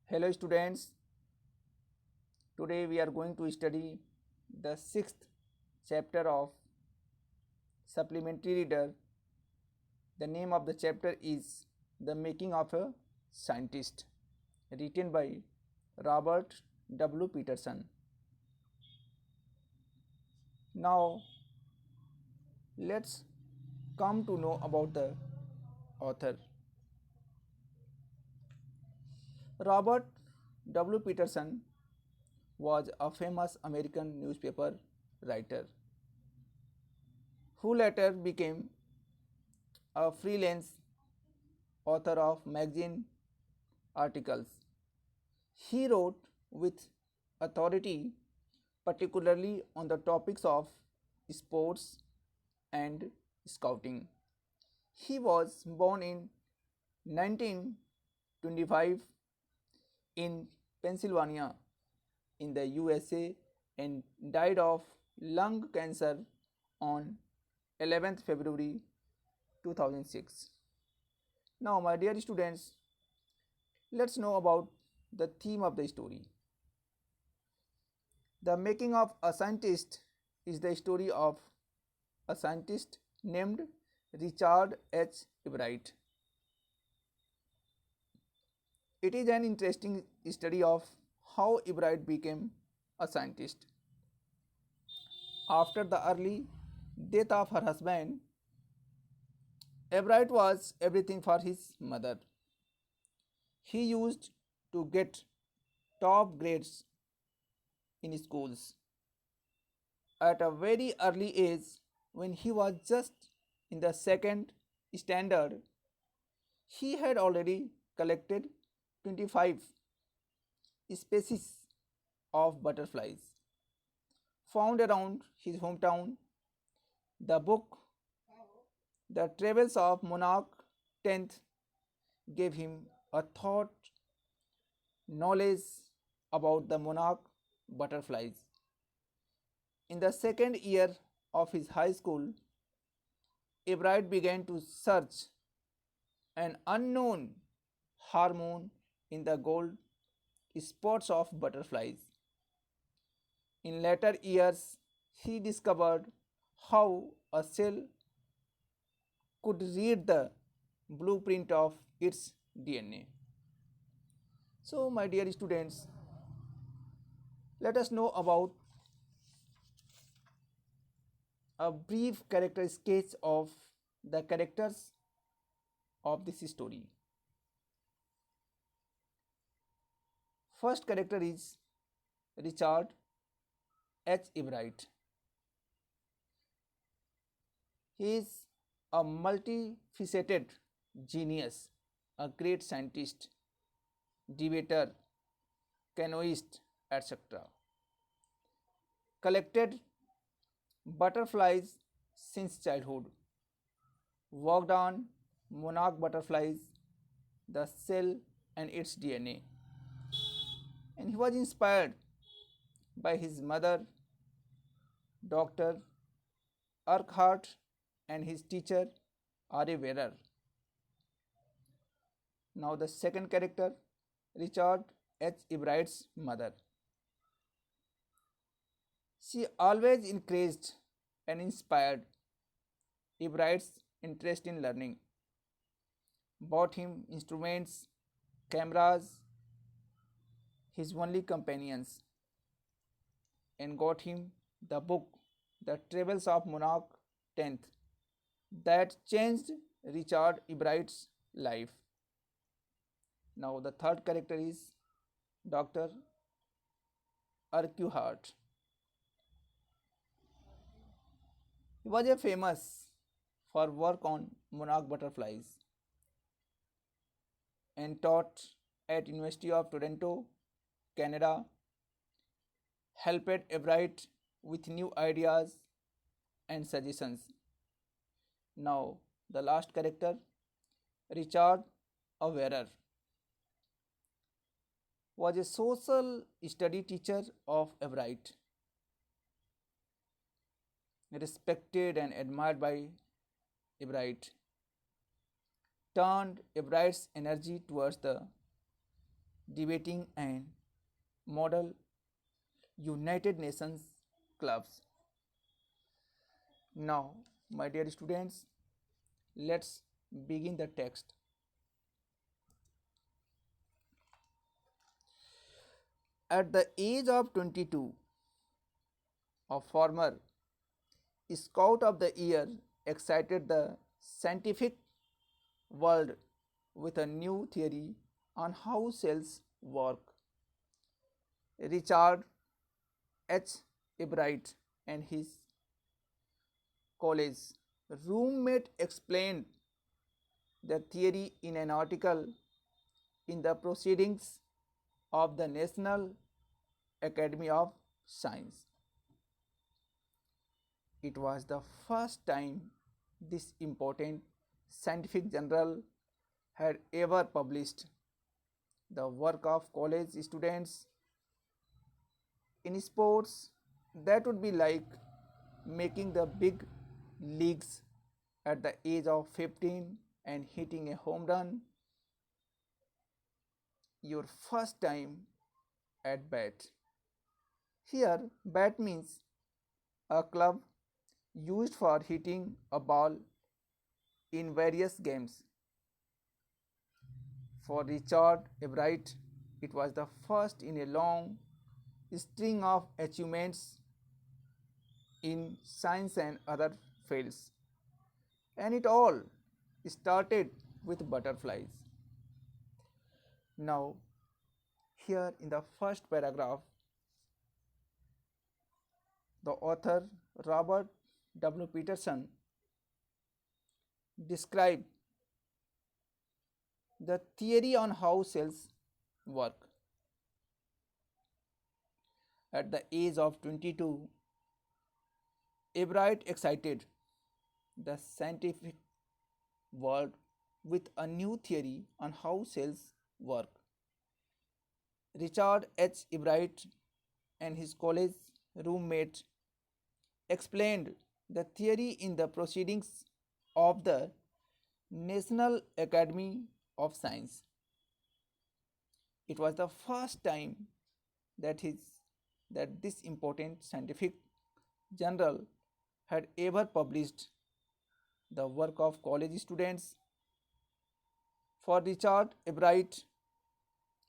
Hello students, today we are going to study the sixth chapter of supplementary reader. The name of the chapter is The Making of a Scientist, written by Robert W. Peterson. Now let's come to know about the author. Robert W. Peterson was a famous American newspaper writer who later became a freelance author of magazine articles. He wrote with authority, particularly on the topics of sports and scouting. He was born in 1925 in Pennsylvania in the USA and died of lung cancer on 11th February 2006. Now, my dear students, let's know about the theme of the story. The Making of a Scientist is the story of a scientist named Richard H. Ebright. It is an interesting study of how Ebright became a scientist. After the early death of her husband, Ebright was everything for his mother. He used to get top grades in schools. At a very early age, when he was just in the second standard, he had already collected 25 species of butterflies found around his hometown. The book, The Travels of Monarch X, gave him a thought knowledge about the monarch butterflies. In the second year of his high school, Ebright began to search an unknown hormone in the gold spots of butterflies. In later years, he discovered how a cell could read the blueprint of its DNA. So, my dear students, let us know about a brief character sketch of the characters of this story. First character is Richard H. Ebright. He is a multifaceted genius, a great scientist, debater, canoeist, etc. Collected butterflies since childhood, worked on monarch butterflies, the cell and its DNA. And he was inspired by his mother, Dr. Urquhart, and his teacher, R.A. Werer. Now, the second character, Richard H. Ebright's mother. She always encouraged and inspired Ebright's interest in learning, bought him instruments, cameras, his only companions, and got him the book The Travels of Monarch X that changed Richard Ebright's life. Now, the third character is Dr. Urquhart. He was a famous for work on monarch butterflies and taught at University of Toronto, Canada, helped Ebright with new ideas and suggestions. Now, the last character, Richard Werer, was a social study teacher of Ebright, respected and admired by Ebright, turned Ebright's energy towards the debating, and model United Nations clubs. Now, my dear students, let's begin the text. At the age of 22, a former Scout of the Year excited the scientific world with a new theory on how cells work. Richard H. Ebright and his college roommate explained the theory in an article in the Proceedings of the National Academy of Science. It was the first time this important scientific journal had ever published the work of college students in sports. That would be like making the big leagues at the age of 15 and hitting a home run your first time at bat. Here, bat means a club used for hitting a ball in various games. For Richard Ebright, it was the first in a long string of achievements in science and other fields. And it all started with butterflies. Now, here in the first paragraph, the author Robert W. Peterson described the theory on how cells work. At the age of 22, Ebright excited the scientific world with a new theory on how cells work. Richard H. Ebright and his college roommate explained the theory in the Proceedings of the National Academy of Science. It was the first time that this important scientific journal had ever published the work of college students. For Richard Ebright,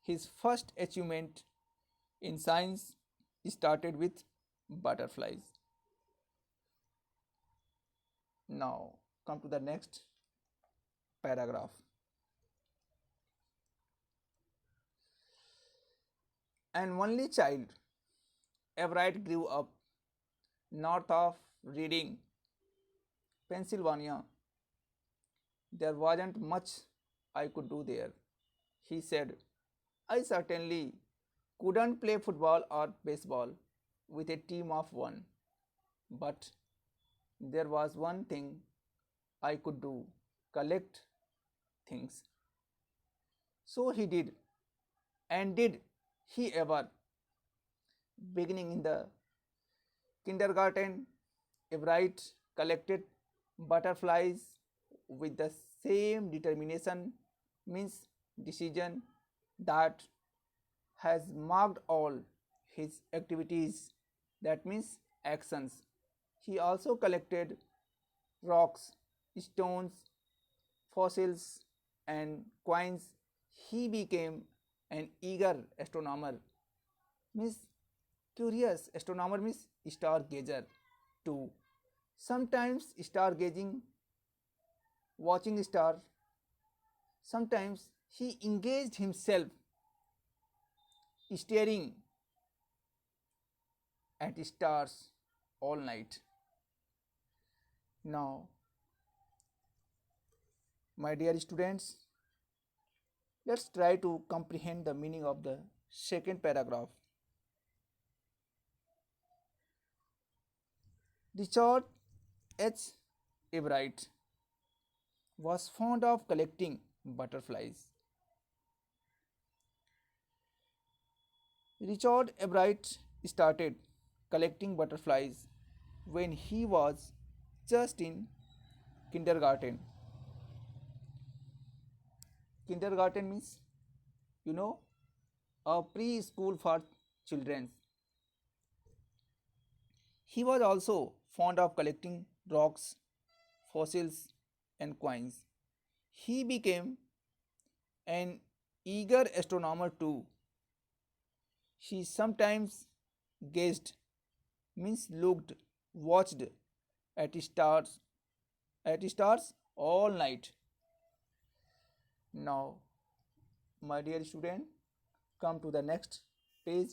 his first achievement in science started with butterflies. Now, come to the next paragraph. An only child, Ebright grew up north of Reading, Pennsylvania. There wasn't much I could do there. He said, I certainly couldn't play football or baseball with a team of one, but there was one thing I could do: collect things. So he did. And did he ever? Beginning in the kindergarten, Ebright collected butterflies with the same determination, means decision, that has marked all his activities, that means actions. He also collected rocks, stones, fossils, and coins. He became an eager astronomer, means curious astronomer, means stargazer too. Sometimes stargazing, watching stars. Sometimes he engaged himself staring at stars all night. Now, my dear students, let's try to comprehend the meaning of the second paragraph. Richard H. Ebright was fond of collecting butterflies. Richard Ebright started collecting butterflies when he was just in kindergarten. Kindergarten means, you know, a preschool for children. He was also fond of collecting rocks, fossils, and coins. He became an eager astronomer too. She sometimes gazed, means looked, watched at stars all night. Now, my dear student, come to the next page.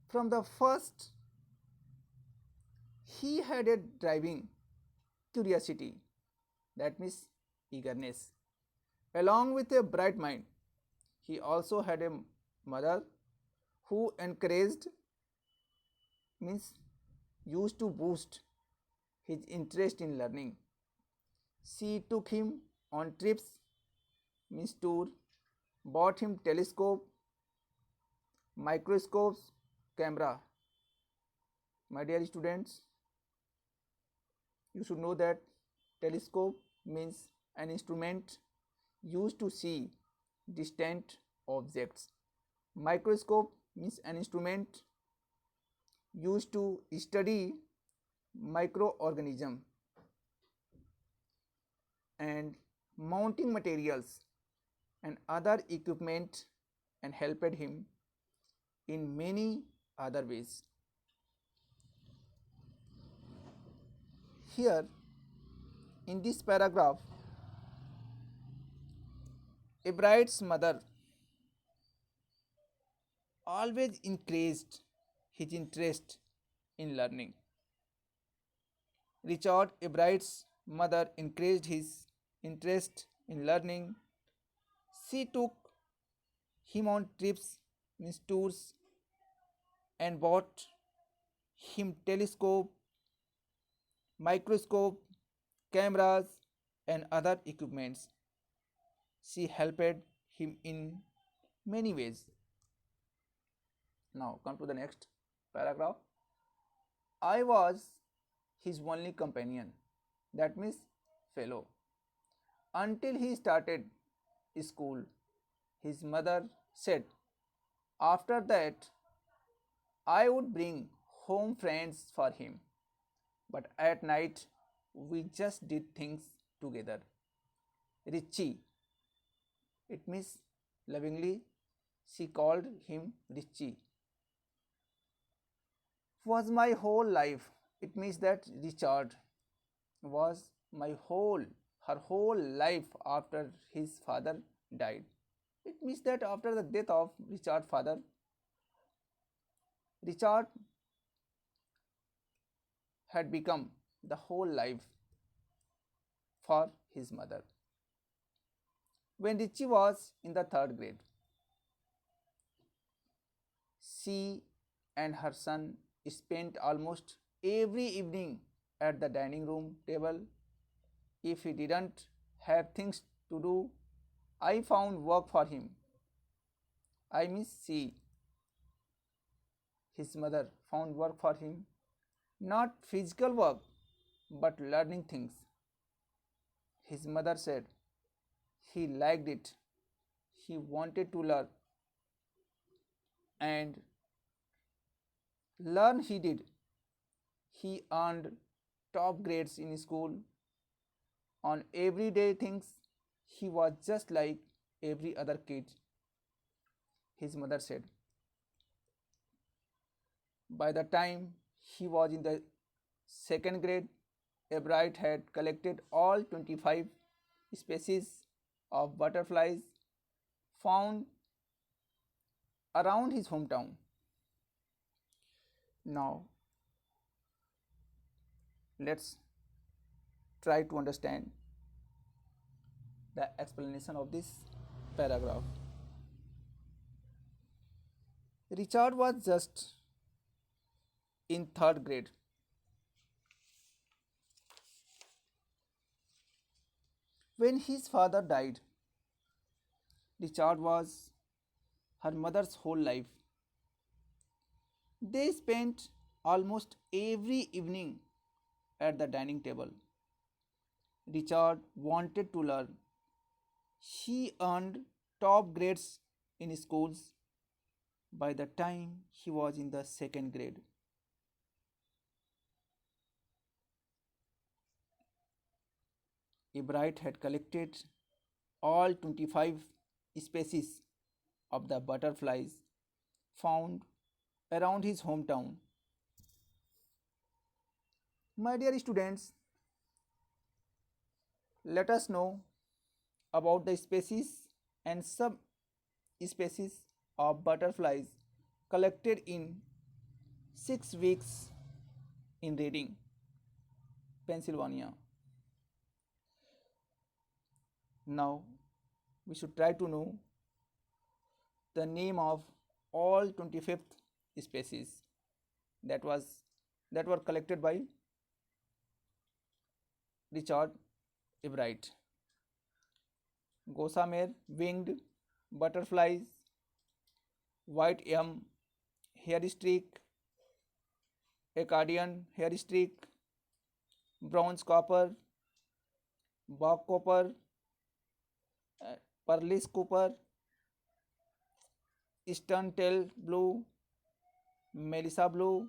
From the first, he had a driving curiosity, that means eagerness. Along with a bright mind, he also had a mother who encouraged, means used to boost his interest in learning. She took him on trips, means tour, bought him telescope, microscopes, camera. My dear students, you should know that telescope means an instrument used to see distant objects. Microscope means an instrument used to study microorganism, and mounting materials and other equipment, and helped him in many other ways. Here in this paragraph, Ebrard's mother always increased his interest in learning. Richard Ebrard's mother increased his interest in learning. She took him on trips, means tours, and bought him telescope, microscope, cameras, and other equipments. She helped him in many ways. Now come to the next paragraph. I was his only companion, that means fellow, until he started school. His mother said, after that I would bring home friends for him, but at night we just did things together. Richie, it means lovingly she called him Richie, was my whole life. It means that Richard was my whole, her whole life after his father died. It means that after the death of Richard's father, Richard had become the whole life for his mother. When Richie was in the third grade, she and her son spent almost every evening at the dining room table. If he didn't have things to do, I found work for him. I miss she, his mother, found work for him, not physical work, but learning things. His mother said he liked it, he wanted to learn, and learn he did. He earned top grades in school. On everyday things, he was just like every other kid. His mother said. By the time he was in the second grade, Ebrard had collected all 25 species of butterflies found around his hometown. Now, let's try to understand the explanation of this paragraph. Richard was just in third grade. When his father died, Richard was her mother's whole life. They spent almost every evening at the dining table. Richard wanted to learn. She earned top grades in schools by the time he was in the second grade. Ebright had collected all 25 species of the butterflies found around his hometown. My dear students, let us know about the species and subspecies of butterflies collected in 6 weeks in Reading, Pennsylvania. Now we should try to know the name of all 25th species that was that were collected by Richard Ebright. Gossamer winged butterflies, white elm hair streak, Acadian hair streak, bronze copper, bog copper, Perlis copper, stern tail blue, Melissa blue,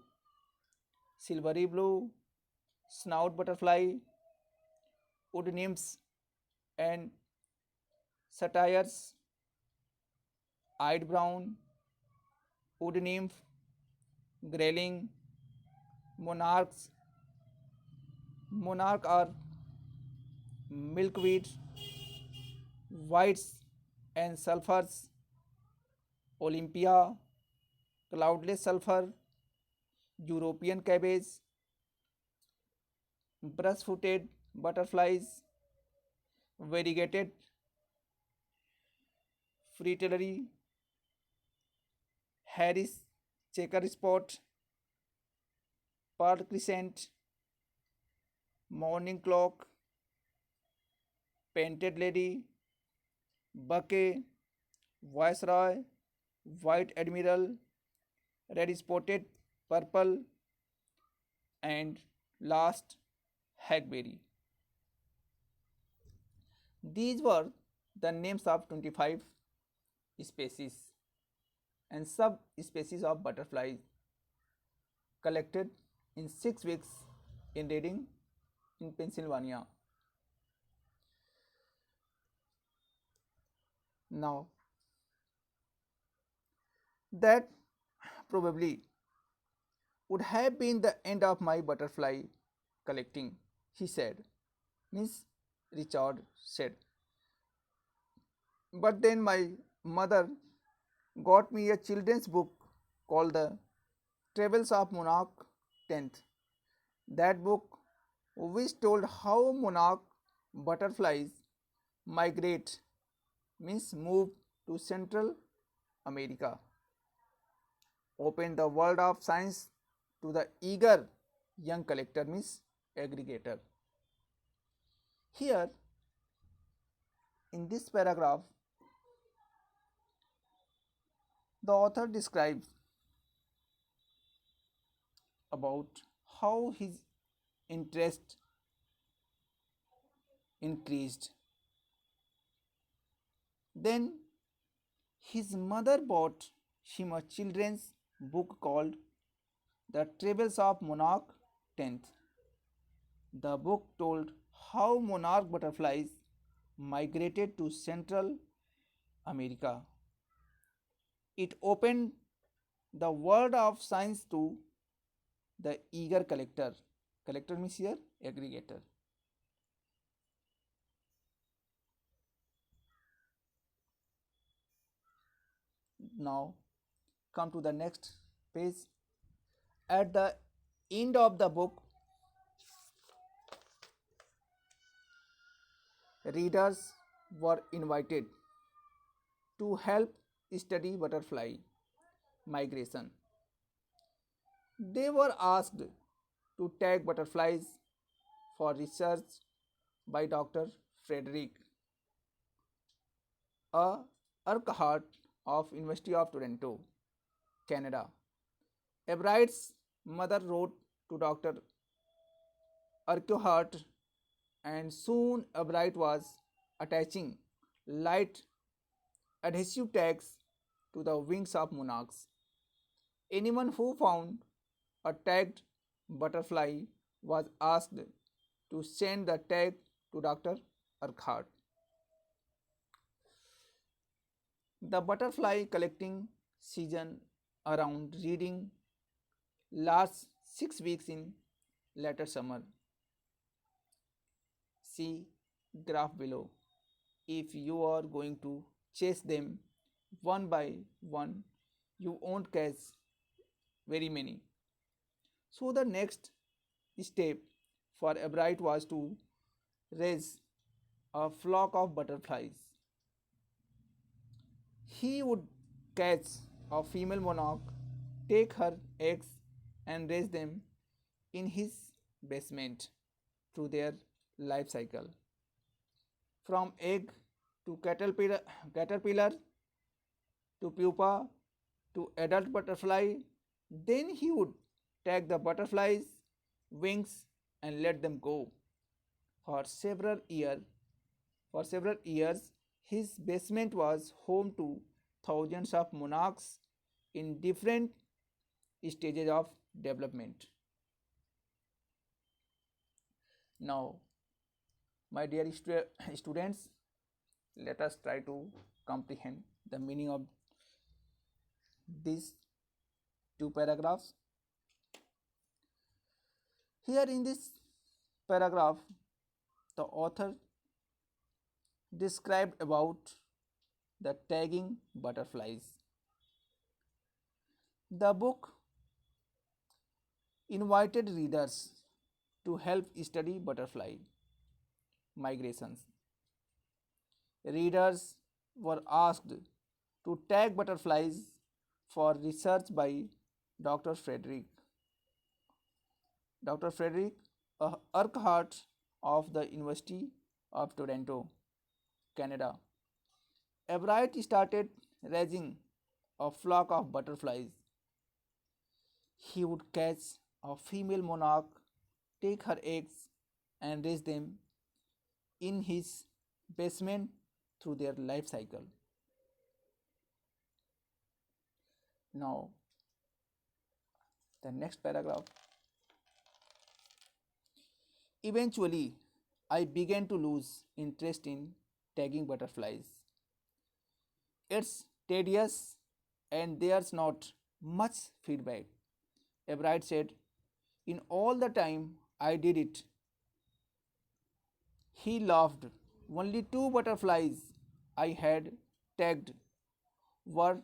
silvery blue, snout butterfly, wood nymphs and satyrs, eyed brown, wood nymph, grayling, monarchs. Monarch are milkweed, whites and sulfurs, Olympia, cloudless sulfur, European cabbage, brush footed butterflies, variegated fritillary, Harris checker spot, pearl crescent, morning clock, painted lady, bouquet, viceroy, white admiral, red spotted purple, and last hackberry. These were the names of 25 species and subspecies of butterflies collected in 6 weeks in Reading in Pennsylvania. Now, that probably would have been the end of my butterfly collecting, he said. Miss Richard said. But then my mother got me a children's book called The Travels of Monarch Tenth. That book, which told how monarch butterflies migrate, means move to Central America, opened the world of science to the eager young collector, means aggregator. Here, in this paragraph, the author describes about how his interest increased. Then his mother bought him a children's book called The Travels of Monarch Tenth. The book told how monarch butterflies migrated to Central America. It opened the world of science to the eager collector. Collector means here aggregator. Now come to the next page. At the end of the book, readers were invited to help study butterfly migration. They were asked to tag butterflies for research by Dr. Frederick, a Urquhart of University of Toronto, Canada. Ebright's mother wrote to Dr. Urquhart, and soon Ebright was attaching light adhesive tags to the wings of monarchs. Anyone who found a tagged butterfly was asked to send the tag to Dr. Urquhart. The butterfly collecting season around reading lasts 6 weeks in later summer. See graph below. If you are going to chase them one by one, you won't catch very many. So the next step for Ebright was to raise a flock of butterflies. He would catch a female monarch, take her eggs, and raise them in his basement through their life cycle. From egg to caterpillar to pupa to adult butterfly, then he would take the butterflies' wings and let them go. For several years, for several years, his basement was home to thousands of monarchs in different stages of development. Now, my dear students, let us try to comprehend the meaning of these two paragraphs. Here in this paragraph, the author described about the tagging butterflies. The book invited readers to help study butterfly migrations. Readers were asked to tag butterflies for research by Dr. Frederick. Dr. Frederick Urquhart of the University of Toronto, Canada. Ebright started raising a flock of butterflies. He would catch a female monarch, take her eggs, and raise them in his basement through their life cycle. Now, the next paragraph. Eventually, I began to lose interest in tagging butterflies. It's tedious and there's not much feedback. Ebright said, in all the time I did it, he laughed. Only two butterflies I had tagged were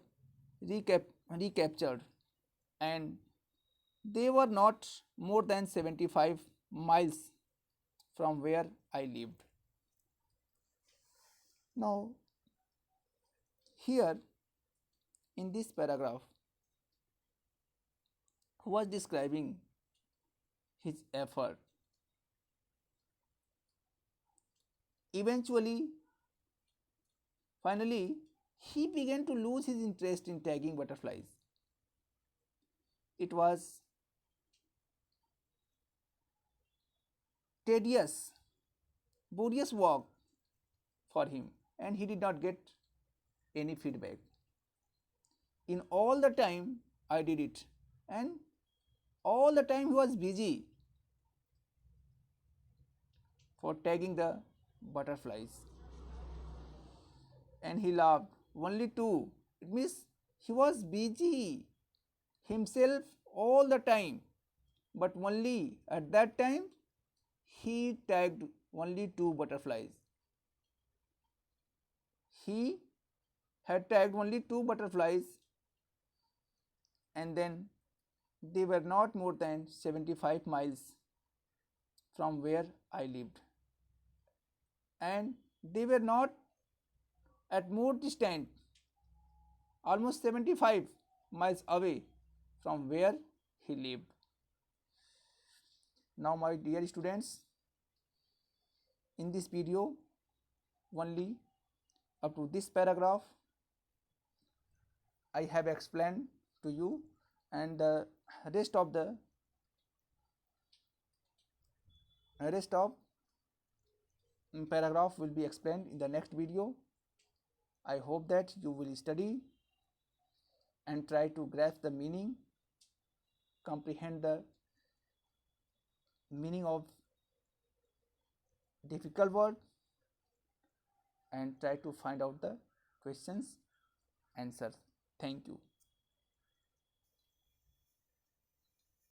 recaptured, and they were not more than 75 miles from where I lived. Now, here in this paragraph, who was describing his effort. Eventually, finally, he began to lose his interest in tagging butterflies. It was tedious, boreous work for him, and he did not get any feedback. In all the time I did it, and all the time he was busy for tagging the butterflies. And he laughed. Only two. It means he was busy himself all the time, but only at that time he tagged only two butterflies. He had tagged only two butterflies, and then they were not more than 75 miles from where I lived, and they were not at more distant, almost 75 miles away from where he lived. Now, my dear students, in this video, only up to this paragraph, I have explained to you, and the rest of paragraph will be explained in the next video. I hope that you will study and try to grasp the meaning, comprehend the meaning of difficult word, and try to find out the questions answers. Thank you.